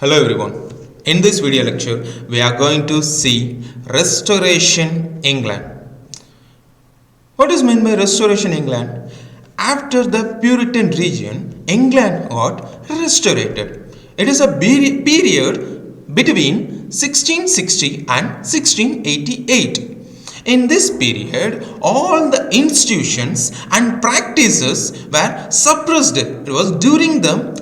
Hello everyone. In this video lecture, we are going to see Restoration England. What is meant by Restoration England? After the Puritan region, England got restored. It is a period between 1660 and 1688. In this period, all the institutions and practices were suppressed. It was during the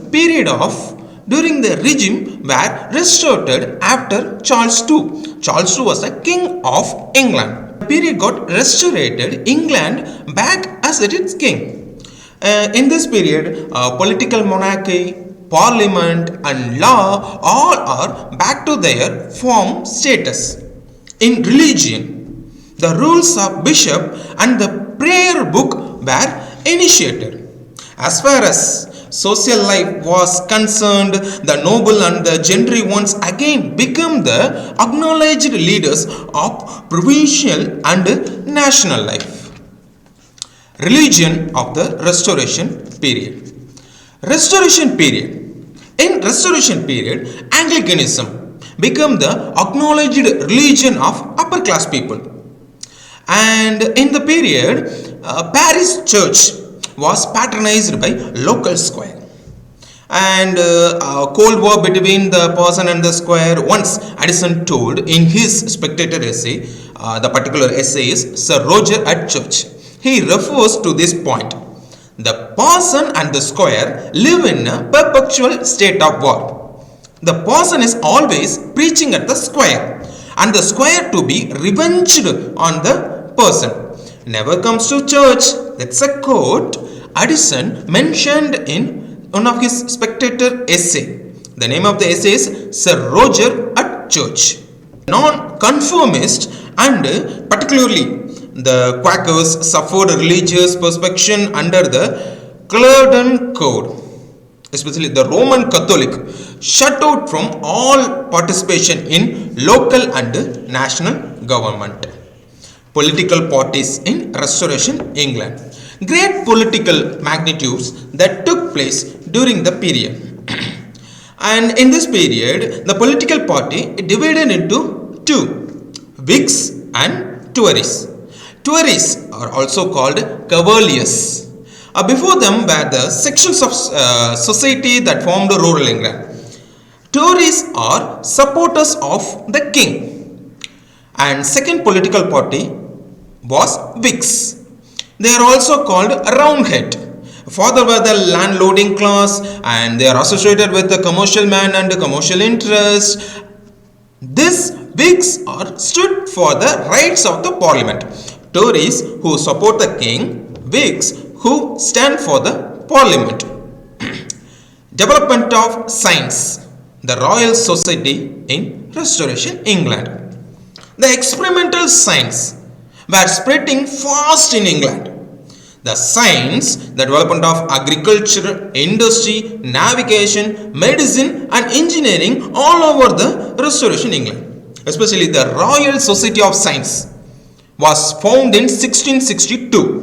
regime were restored after Charles II. Charles II was the king of England. The period got restored England back as its king. In this period, political monarchy, parliament and law all are back to their former status. In religion, the rules of bishop and the prayer book were initiated. As far as social life was concerned, the noble and the gentry once again became the acknowledged leaders of provincial and national life. Religion of the Restoration period. In Restoration period, Anglicanism became the acknowledged religion of upper class people. And in the period, Paris church was patronized by local squire, and a cold war between the person and the squire. Once Addison told in his Spectator essay, the particular essay is Sir Roger at Church. He refers to this point: the person and the squire live in a perpetual state of war. The person is always preaching at the squire, and the squire to be revenged on the person. Never comes to church. That's a quote Addison mentioned in one of his Spectator essay. The name of the essay is Sir Roger at Church. Non-conformist and particularly the Quakers suffered religious persecution under the Clarendon Code. Especially the Roman Catholic shut out from all participation in local and national government. Political parties in Restoration England. Great political magnitudes that took place during the period. And in this period, the political party divided into two: Whigs and Tories. Tories are also called Cavaliers. Before them were the sections of society that formed rural England. Tories are supporters of the king. And second political party was Whigs. They are also called Roundhead. Further were the landloading class, and they are associated with the commercial man and the commercial interest. These Whigs are stood for the rights of the parliament. Tories who support the king, Whigs who stand for the parliament. Development of science. The Royal Society in Restoration England. The experimental science were spreading fast in England. The science, the development of agriculture, industry, navigation, medicine and engineering all over the Restoration England. Especially the Royal Society of Science was formed in 1662.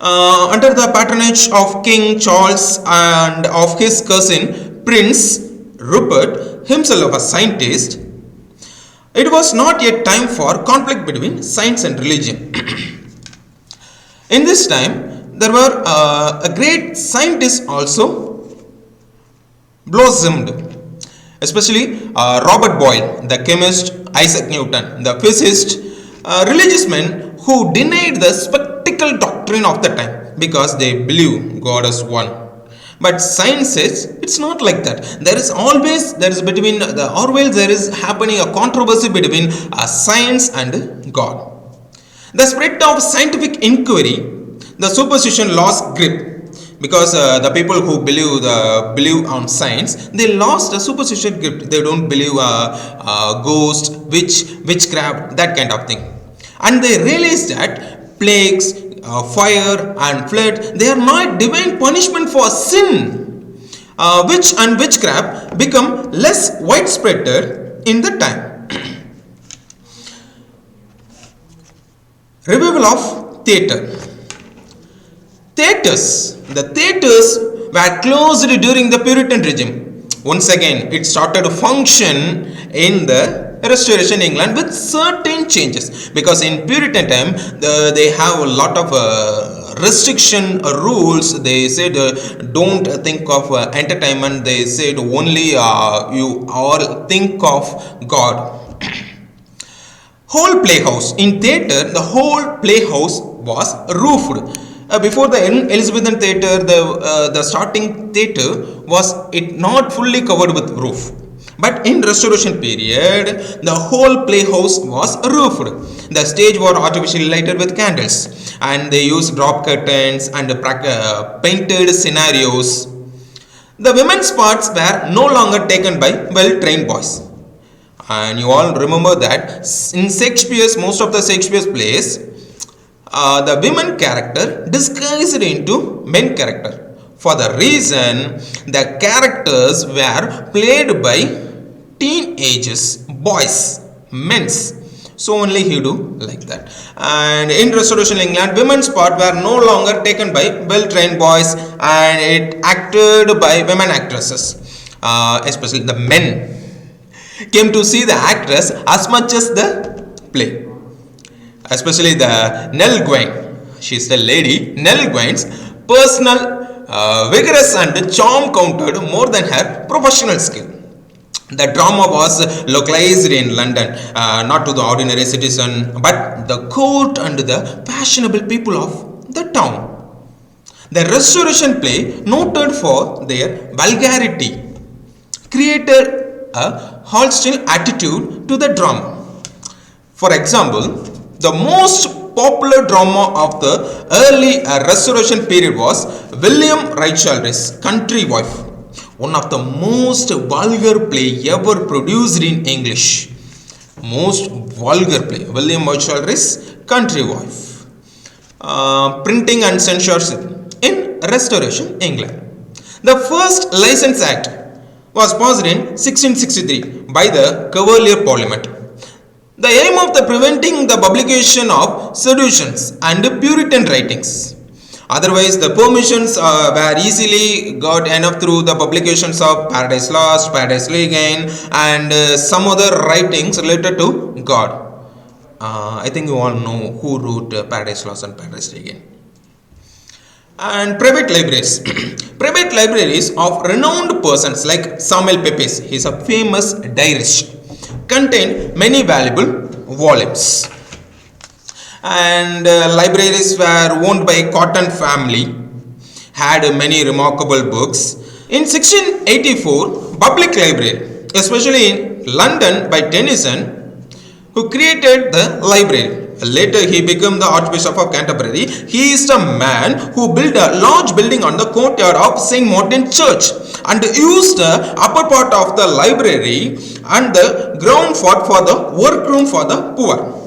Under the patronage of King Charles and of his cousin Prince Rupert, himself a scientist. It was not yet time for conflict between science and religion. In this time, there were a great scientists also blossomed, especially Robert Boyle, the chemist, Isaac Newton, the physicist, religious men who denied the spectacle doctrine of the time because they believe God is one. But science says it's not like that. There is between the Orwell, there is happening a controversy between science and God. The spread of scientific inquiry, the superstition lost grip because the people who believe on science, they lost the superstition grip. They don't believe ghost, witchcraft, that kind of thing. And they realized that plagues, fire and flood, they are not divine punishment for sin. Witch and witchcraft become less widespread in the time. Revival of theatre. The theatres were closed during the Puritan regime. Once again, it started to function in the Restoration England with certain changes, because in Puritan time they have a lot of restriction rules. They said don't think of entertainment. They said only you all think of God. Whole playhouse in theatre, the whole playhouse was roofed. Before the Elizabethan theatre, the starting theatre was it not fully covered with roof. But in Restoration period, the whole playhouse was roofed. The stage was artificially lighted with candles, and they used drop curtains and painted scenarios. The women's parts were no longer taken by well-trained boys. And you all remember that in Shakespeare's, most of the Shakespeare's plays, the women character disguised into men character. For the reason the characters were played by teenagers, boys, men's. So only he do like that. And in Restoration England, women's part were no longer taken by well-trained boys, and it acted by women actresses, especially the men came to see the actress as much as the play. Especially the Nell Gwyn, she is the lady. Nell Gwyn's personal vigorous and charm counted more than her professional skill. The drama was localized in London, not to the ordinary citizen, but the court and the fashionable people of the town. The Restoration play, noted for their vulgarity, created a hostile attitude to the drama. For example, the most popular drama of the early Restoration period was William Rachels's Country Wife, one of the most vulgar play ever produced in English. Most vulgar play, William Rachels's Country Wife. Printing and censorship in Restoration England. The first License Act was passed in 1663 by the Cavalier Parliament. The aim of the preventing the publication of seductions and Puritan writings. Otherwise, the permissions were easily got enough through the publications of Paradise Lost, Paradise Regained, and some other writings related to God. I think you all know who wrote Paradise Lost and Paradise Regained. And private libraries. Private libraries of renowned persons like Samuel Pepys, he is a famous diarist, contain many valuable volumes. And libraries were owned by Cotton family, had many remarkable books. In 1684, public library, especially in London by Tennyson, who created the library. Later he became the Archbishop of Canterbury. He is the man who built a large building on the courtyard of St. Martin Church and used the upper part of the library and the ground floor for the workroom for the poor.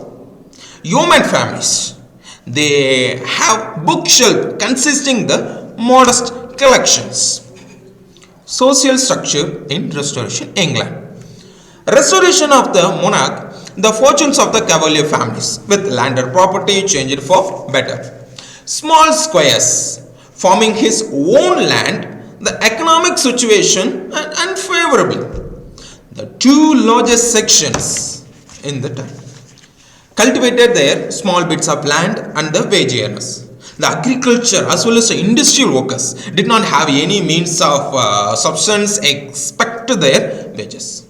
Yeoman families, they have bookshelf consisting the modest collections. Social structure in Restoration England. Restoration of the monarch, the fortunes of the Cavalier families with landed property changed for better. Small squares forming his own land, the economic situation unfavorable. The two largest sections in the time cultivated their small bits of land and the wage earners. The agriculture as well as the industrial workers did not have any means of subsistence except their wages.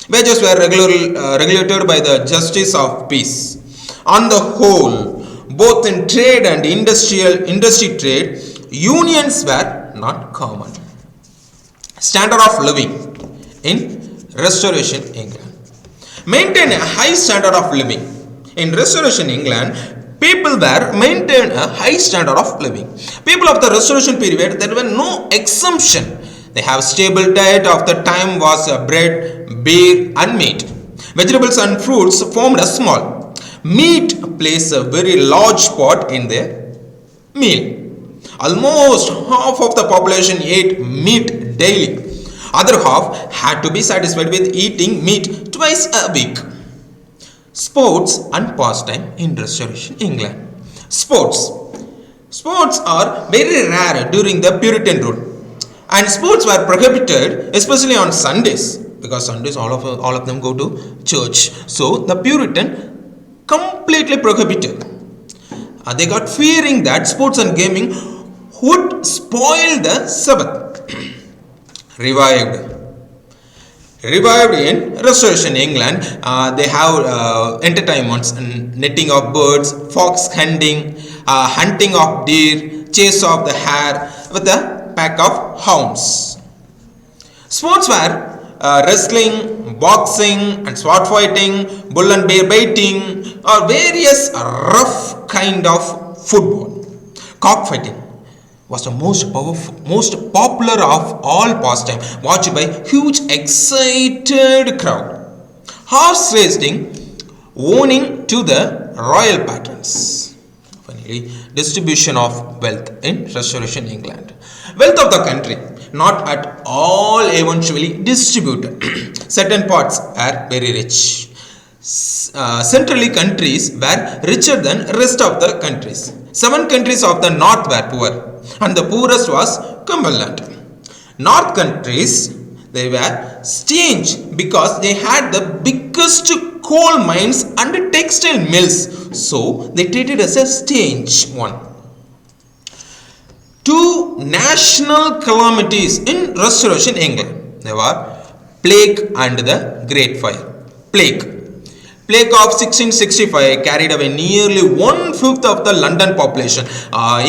Wages were regulated by the justice of peace. On the whole, both in trade and industry trade, unions were not common. Standard of living in Restoration England. Maintain a high standard of living. In Restoration England, people were maintained a high standard of living. People of the Restoration period, there were no exemption. They have stable diet of the time was bread, beer and meat. Vegetables and fruits formed a small. Meat plays a very large part in their meal. Almost half of the population ate meat daily. Other half had to be satisfied with eating meat twice a week. Sports and pastime in Restoration England. Sports are very rare during the Puritan rule. And sports were prohibited, especially on Sundays, because Sundays all of them go to church. So the Puritan completely prohibited. They got fearing that sports and gaming would spoil the Sabbath. Revived in Restoration England. They have entertainments, netting of birds, fox hunting, hunting of deer, chase of the hare with a pack of hounds. Sports were wrestling, boxing and sword fighting, bull and bear baiting, or various rough kind of football. Cockfighting was the most popular of all pastime, watched by huge excited crowd. Horse racing, owning to the royal patrons. Finally, distribution of wealth in Restoration England. Wealth of the country, not at all eventually distributed. Certain parts are very rich. Centrally countries were richer than rest of the countries. 7 countries of the north were poor, and the poorest was Cumberland. North countries, they were strange because they had the biggest coal mines and textile mills, so they treated as a strange one. 2 national calamities in Restoration England. They were plague and the Great Fire. Plague of 1665 carried away nearly 1/5 of the London population.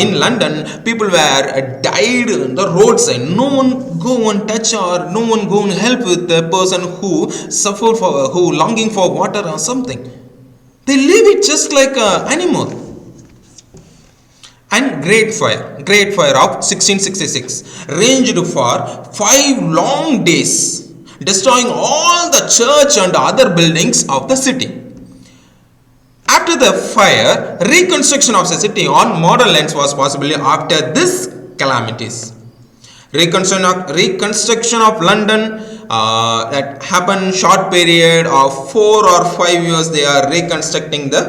In London, people were died on the roadside. No one go and touch or no one go and help with the person who suffered who longing for water or something. They leave it just like an animal. And Great Fire of 1666 raged for 5 long days, destroying all the church and other buildings of the city. After the fire, reconstruction of the city on modern lines was possible after this calamities. Reconstruction of London that happened short period of 4 or 5 years. They are reconstructing the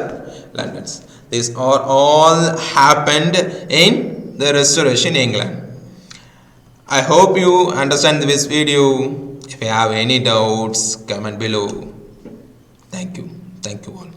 Londons. These are all happened in the Restoration England. I hope you understand this video. If you have any doubts, comment below. Thank you all.